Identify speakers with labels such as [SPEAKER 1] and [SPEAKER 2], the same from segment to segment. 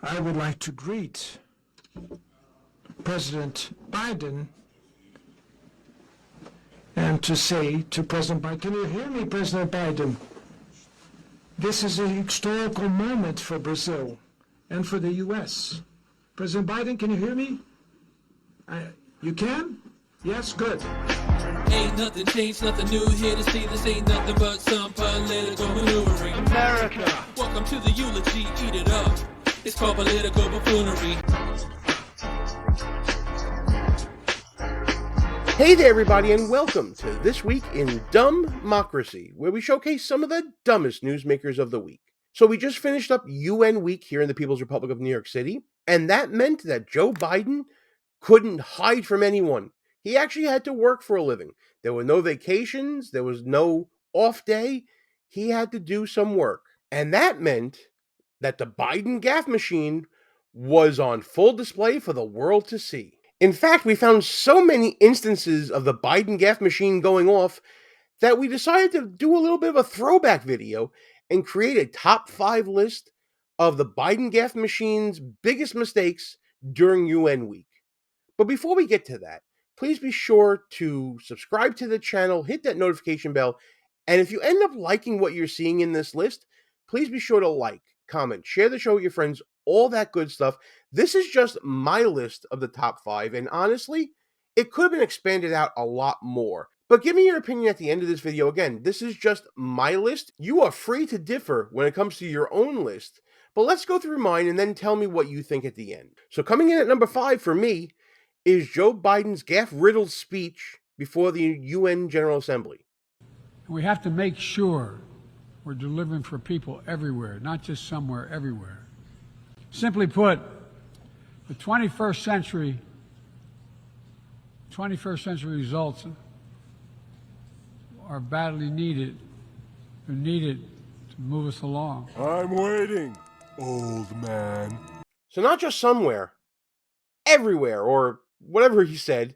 [SPEAKER 1] I would like to greet President Biden and to say to President Biden, can you hear me, President Biden? This is a historical moment for Brazil and for the U.S. President Biden, can you hear me? You can? Yes, good.
[SPEAKER 2] Ain't nothing changed, nothing new here to see. This ain't nothing but some political maneuvering.
[SPEAKER 1] America.
[SPEAKER 2] Welcome to the eulogy, eat it up. It's called political buffoonery.
[SPEAKER 3] Hey there, everybody, and welcome to This Week in DUMBmocracy, where we showcase some of the dumbest newsmakers of the week. So we just finished up UN week here in the People's Republic of New York City, and that meant that Joe Biden couldn't hide from anyone. He actually had to work for a living. There were no vacations, there was no off day. He had to do some work. And that meant that the Biden Gaffe Machine was on full display for the world to see. In fact, we found so many instances of the Biden Gaffe Machine going off that we decided to do a little bit of a throwback video and create a top 5 list of the Biden Gaffe Machine's biggest mistakes during UN week. But before we get to that, please be sure to subscribe to the channel, hit that notification bell, and if you end up liking what you're seeing in this list, please be sure to like, comment, share the show with your friends, all that good stuff. This is just my list of the top 5, and honestly, it could have been expanded out a lot more. But give me your opinion at the end of this video. Again, this is just my list. You are free to differ when it comes to your own list, but let's go through mine and then tell me what you think at the end. So coming in at number 5 for me is Joe Biden's gaffe-riddled speech before the UN General Assembly.
[SPEAKER 4] We have to make sure we're delivering for people everywhere, not just somewhere, everywhere. Simply put, the 21st century results are badly needed. They're needed to move us along.
[SPEAKER 5] I'm waiting, old man.
[SPEAKER 3] So not just somewhere, everywhere, or whatever he said.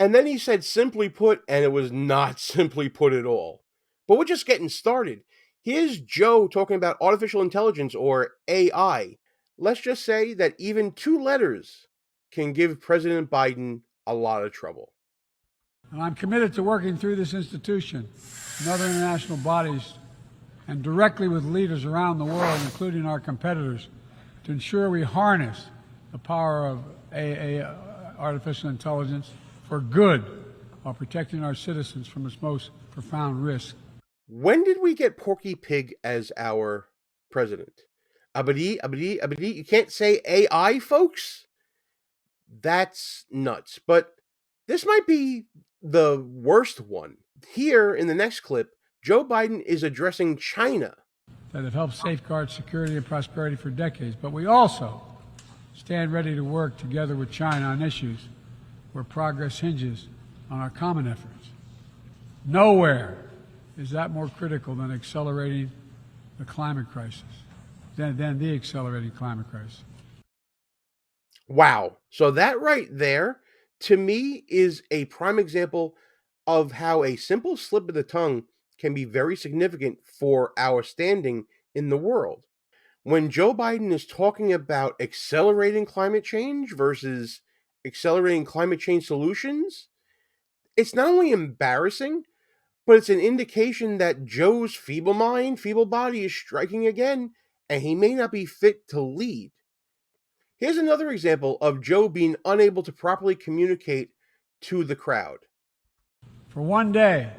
[SPEAKER 3] And then he said simply put, and it was not simply put at all. But we're just getting started. Here's Joe talking about artificial intelligence, or AI. Let's just say that even 2 letters can give President Biden a lot of trouble.
[SPEAKER 4] And I'm committed to working through this institution and other international bodies and directly with leaders around the world, including our competitors, to ensure we harness the power of artificial intelligence for good while protecting our citizens from its most profound risk.
[SPEAKER 3] When did we get Porky Pig as our president? Abadi, you can't say AI, folks? That's nuts. But this might be the worst one. Here in the next clip, Joe Biden is addressing China.
[SPEAKER 4] That have helped safeguard security and prosperity for decades, but we also stand ready to work together with China on issues where progress hinges on our common efforts. Nowhere is that more critical than accelerating the climate crisis, than the accelerating climate crisis.
[SPEAKER 3] Wow. So that right there, to me, is a prime example of how a simple slip of the tongue can be very significant for our standing in the world. When Joe Biden is talking about accelerating climate change versus accelerating climate change solutions, it's not only embarrassing, but it's an indication that Joe's feeble mind, feeble body is striking again, and he may not be fit to lead. Here's another example of Joe being unable to properly communicate to the crowd.
[SPEAKER 4] For one day,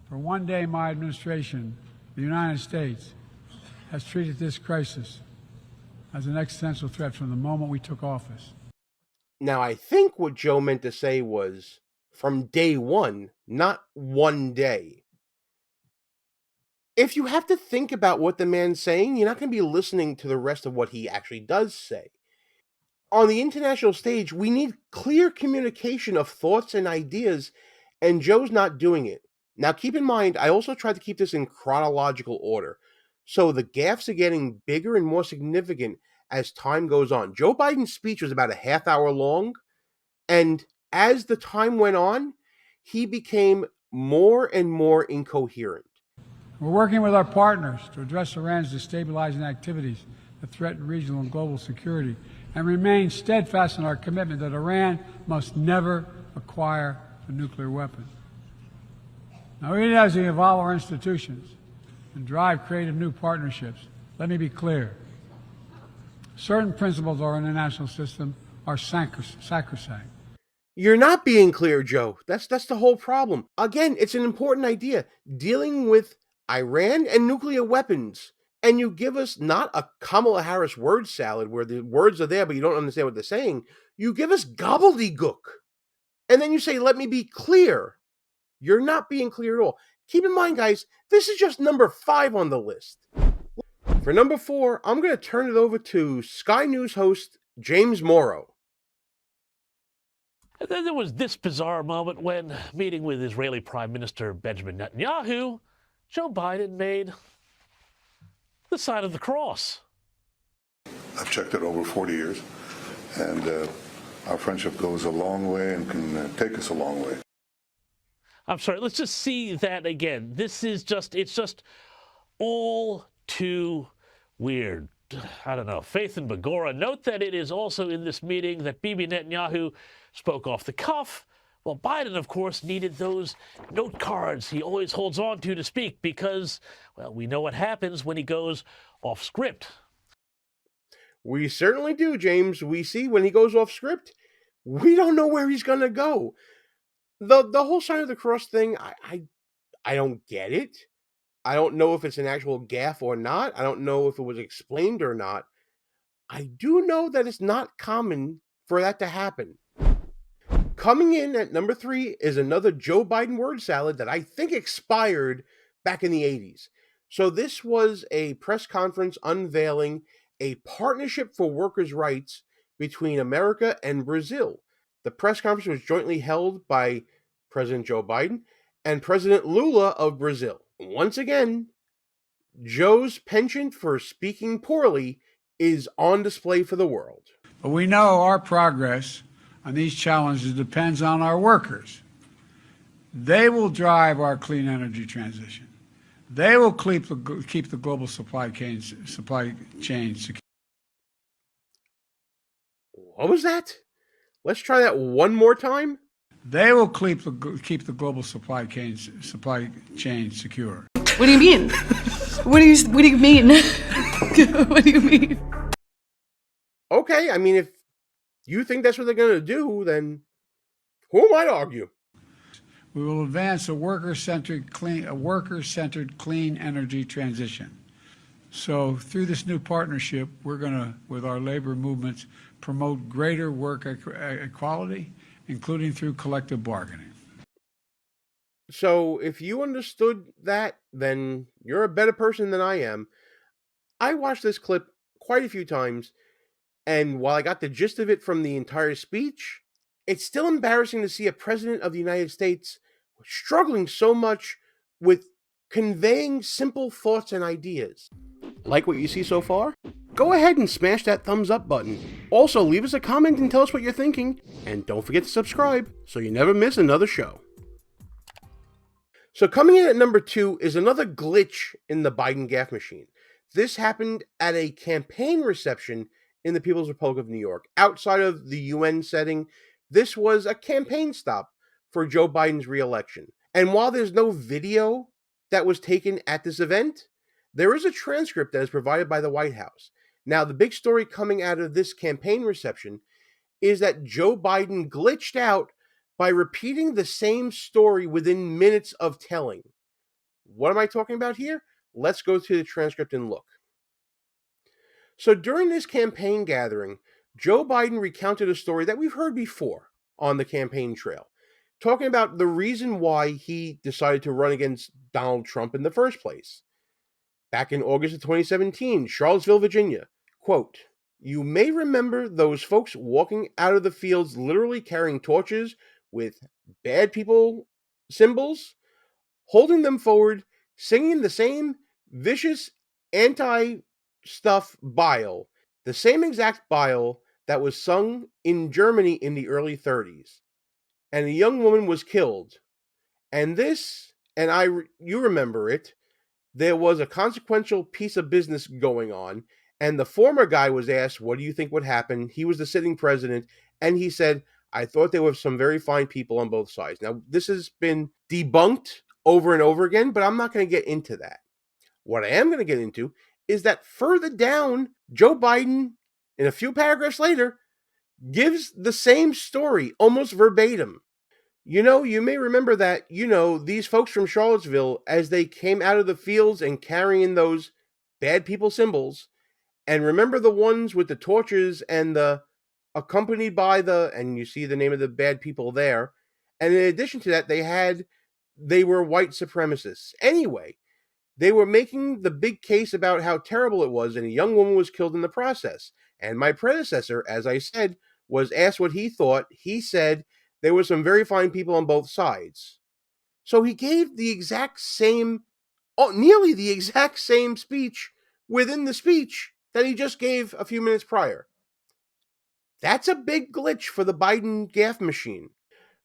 [SPEAKER 4] my administration, the United States, has treated this crisis as an existential threat from the moment we took office.
[SPEAKER 3] Now, I think what Joe meant to say was from day one, not one day. If you have to think about what the man's saying, you're not going to be listening to the rest of what he actually does say. On the international stage, we need clear communication of thoughts and ideas, and Joe's not doing it. Now, keep in mind, I also tried to keep this in chronological order. So the gaffes are getting bigger and more significant as time goes on. Joe Biden's speech was about a half hour long, and as the time went on, he became more and more incoherent.
[SPEAKER 4] We're working with our partners to address Iran's destabilizing activities that threaten regional and global security, and remain steadfast in our commitment that Iran must never acquire a nuclear weapon. Now, even as we evolve our institutions and drive creative new partnerships, let me be clear. Certain principles of our international system are sacrosanct.
[SPEAKER 3] You're not being clear, Joe. That's the whole problem. Again, it's an important idea. Dealing with Iran and nuclear weapons. And you give us not a Kamala Harris word salad where the words are there, but you don't understand what they're saying. You give us gobbledygook. And then you say, let me be clear. You're not being clear at all. Keep in mind, guys, this is just number 5 on the list. For number 4, I'm going to turn it over to Sky News host James Morrow.
[SPEAKER 6] And then there was this bizarre moment when, meeting with Israeli Prime Minister Benjamin Netanyahu, Joe Biden made the sign of the cross.
[SPEAKER 7] I've checked it over 40 years, and our friendship goes a long way and can take us a long way.
[SPEAKER 6] I'm sorry, let's just see that again. This is just, it's just all too weird. I don't know. Faith and Begorra. Note that it is also in this meeting that Bibi Netanyahu spoke off the cuff. Well, Biden, of course, needed those note cards he always holds on to speak because, well, we know what happens when he goes off script.
[SPEAKER 3] We certainly do, James. We see when he goes off script, we don't know where he's going to go. The whole sign of the cross thing, I don't get it. I don't know if it's an actual gaffe or not. I don't know if it was explained or not. I do know that it's not common for that to happen. Coming in at number 3 is another Joe Biden word salad that I think expired back in the 80s. So this was a press conference unveiling a partnership for workers' rights between America and Brazil. The press conference was jointly held by President Joe Biden and President Lula of Brazil. Once again, Joe's penchant for speaking poorly is on display for the world.
[SPEAKER 4] But we know our progress on these challenges depends on our workers. They will drive our clean energy transition. They will keep the global supply chain secure.
[SPEAKER 3] What was that? Let's try that one more time.
[SPEAKER 4] They will keep the global supply chain secure.
[SPEAKER 8] What do you mean? What do you mean? What do you mean?
[SPEAKER 3] Okay, I mean, if you think that's what they're going to do, then who am I to argue?
[SPEAKER 4] We will advance a worker-centered clean energy transition. So through this new partnership, we're going to, with our labor movements, promote greater work equality, including through collective bargaining.
[SPEAKER 3] So if you understood that, then you're a better person than I am. I watched this clip quite a few times, and while I got the gist of it from the entire speech, it's still embarrassing to see a president of the United States struggling so much with conveying simple thoughts and ideas. Like what you see so far? Go ahead and smash that thumbs up button. Also, leave us a comment and tell us what you're thinking. And don't forget to subscribe so you never miss another show. So coming in at number 2 is another glitch in the Biden Gaffe Machine. This happened at a campaign reception in the People's Republic of New York. Outside of the UN setting, this was a campaign stop for Joe Biden's re-election. And while there's no video that was taken at this event, there is a transcript that is provided by the White House. Now, the big story coming out of this campaign reception is that Joe Biden glitched out by repeating the same story within minutes of telling. What am I talking about here? Let's go to the transcript and look. So during this campaign gathering, Joe Biden recounted a story that we've heard before on the campaign trail, talking about the reason why he decided to run against Donald Trump in the first place. Back in August of 2017, Charlottesville, Virginia, quote, "You may remember those folks walking out of the fields literally carrying torches with bad people symbols, holding them forward, singing the same vicious anti-stuff bile, the same exact bile that was sung in Germany in the early 30s. And a young woman was killed. And this, you remember it, there was a consequential piece of business going on, And the former guy was asked, what do you think would happen? He was the sitting president, and he said, I thought there were some very fine people on both sides. Now, this has been debunked over and over again, but I'm not going to get into that. What I am going to get into is that further down, Joe Biden, in a few paragraphs later, gives the same story, almost verbatim. You may remember that, these folks from Charlottesville, as they came out of the fields and carrying those bad people symbols, and remember the ones with the torches and the accompanied by and you see the name of the bad people there. And in addition to that, they were white supremacists. Anyway, they were making the big case about how terrible it was, and a young woman was killed in the process. And my predecessor, as I said, was asked what he thought. He said there were some very fine people on both sides. So he gave the exact same, nearly the exact same speech within the speech that he just gave a few minutes prior. That's a big glitch for the Biden Gaffe Machine.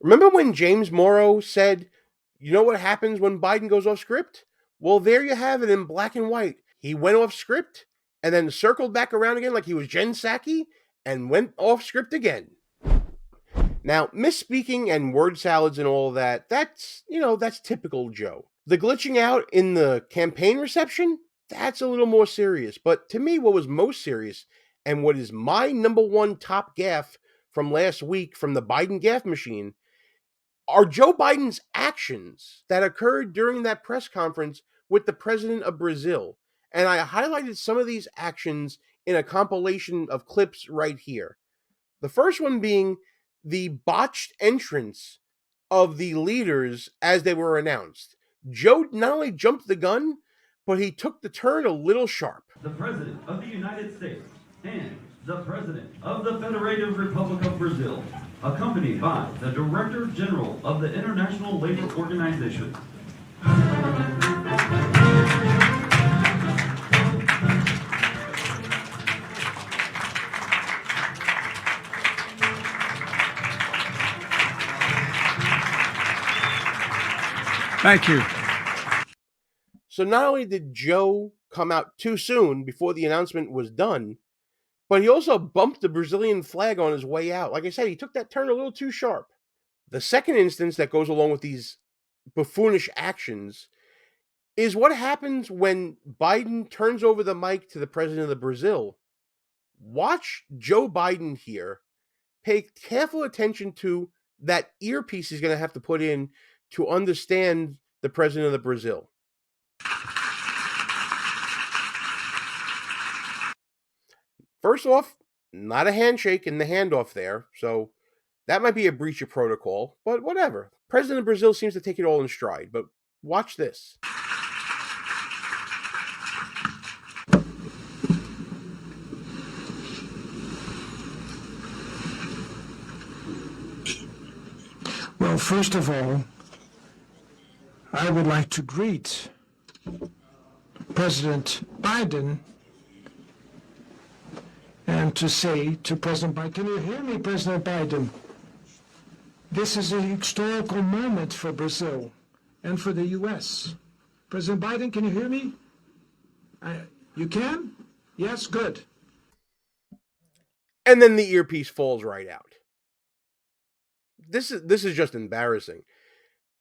[SPEAKER 3] Remember when James Morrow said, you know what happens when Biden goes off script? Well, there you have it in black and white. He went off script and then circled back around again like he was Jen Psaki and went off script again. Now, misspeaking and word salads and all that, that's typical Joe. The glitching out in the campaign reception, that's a little more serious. But to me, what was most serious, and what is my number one top gaffe from last week from the Biden Gaffe Machine, are Joe Biden's actions that occurred during that press conference with the president of Brazil. And I highlighted some of these actions in a compilation of clips right here. The first one being the botched entrance of the leaders as they were announced. Joe not only jumped the gun, but he took the turn a little sharp.
[SPEAKER 9] The President of the United States and the President of the Federated Republic of Brazil, accompanied by the Director General of the International Labor Organization.
[SPEAKER 4] Thank you.
[SPEAKER 3] So not only did Joe come out too soon before the announcement was done, but he also bumped the Brazilian flag on his way out. Like I said, he took that turn a little too sharp. The second instance that goes along with these buffoonish actions is what happens when Biden turns over the mic to the president of Brazil. Watch Joe Biden here pay careful attention to that earpiece he's going to have to put in to understand the president of Brazil. First off, not a handshake in the handoff there, so that might be a breach of protocol, but whatever. President of Brazil seems to take it all in stride, but watch this.
[SPEAKER 1] Well, first of all, I would like to greet President Biden and to say to President Biden, can you hear me, President Biden? This is a historical moment for Brazil and for the U.S. President Biden, can you hear me? You can? Yes, good.
[SPEAKER 3] And then the earpiece falls right out. This is just embarrassing.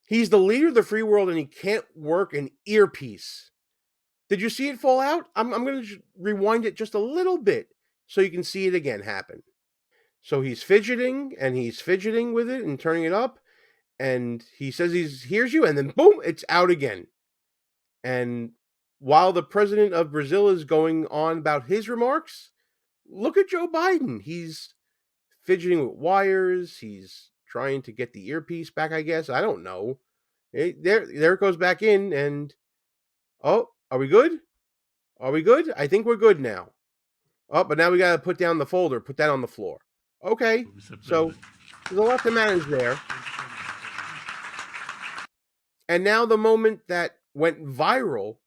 [SPEAKER 3] He's the leader of the free world and he can't work an earpiece. Did you see it fall out? I'm going to rewind it just a little bit so you can see it again happen. So he's fidgeting and he's fidgeting with it and turning it up. And he says he hears you and then boom, it's out again. And while the president of Brazil is going on about his remarks, look at Joe Biden. He's fidgeting with wires. He's trying to get the earpiece back, I guess. I don't know. There it goes back in. And, oh, are we good? Are we good? I think we're good now. Oh, but now we got to put down the folder, put that on the floor. Okay, so there's a lot to manage there. And now the moment that went viral,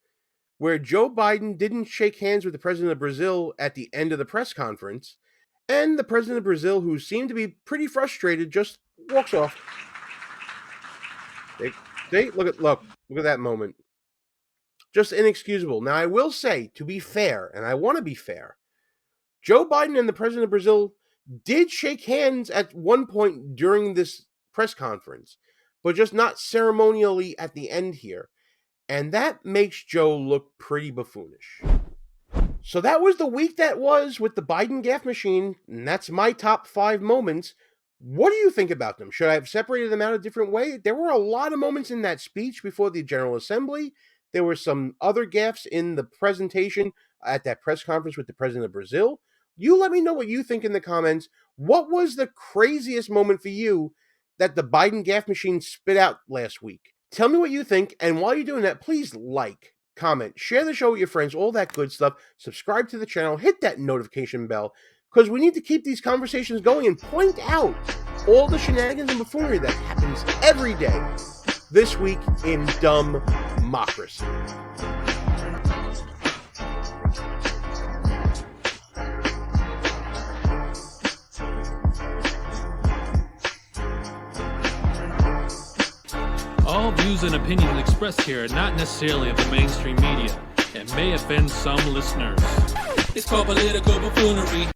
[SPEAKER 3] where Joe Biden didn't shake hands with the president of Brazil at the end of the press conference, and the president of Brazil, who seemed to be pretty frustrated, just walks off. See, look at that moment. Just inexcusable. Now, I will say, to be fair, and I want to be fair, Joe Biden and the president of Brazil did shake hands at one point during this press conference, but just not ceremonially at the end here. And that makes Joe look pretty buffoonish. So that was the week that was with the Biden Gaffe Machine, and that's my top 5 moments. What do you think about them? Should I have separated them out a different way? There were a lot of moments in that speech before the General Assembly. There were some other gaffes in the presentation at that press conference with the president of Brazil. You let me know what you think in the comments. What was the craziest moment for you that the Biden Gaffe Machine spit out last week? Tell me what you think, and while you're doing that, please like, comment, share the show with your friends, all that good stuff. Subscribe to the channel, hit that notification bell, because we need to keep these conversations going and point out all the shenanigans and buffoonery that happens every day this week in DUMBmocracy.
[SPEAKER 2] All views and opinions expressed here are not necessarily of the mainstream media and may offend some listeners. It's called political buffoonery.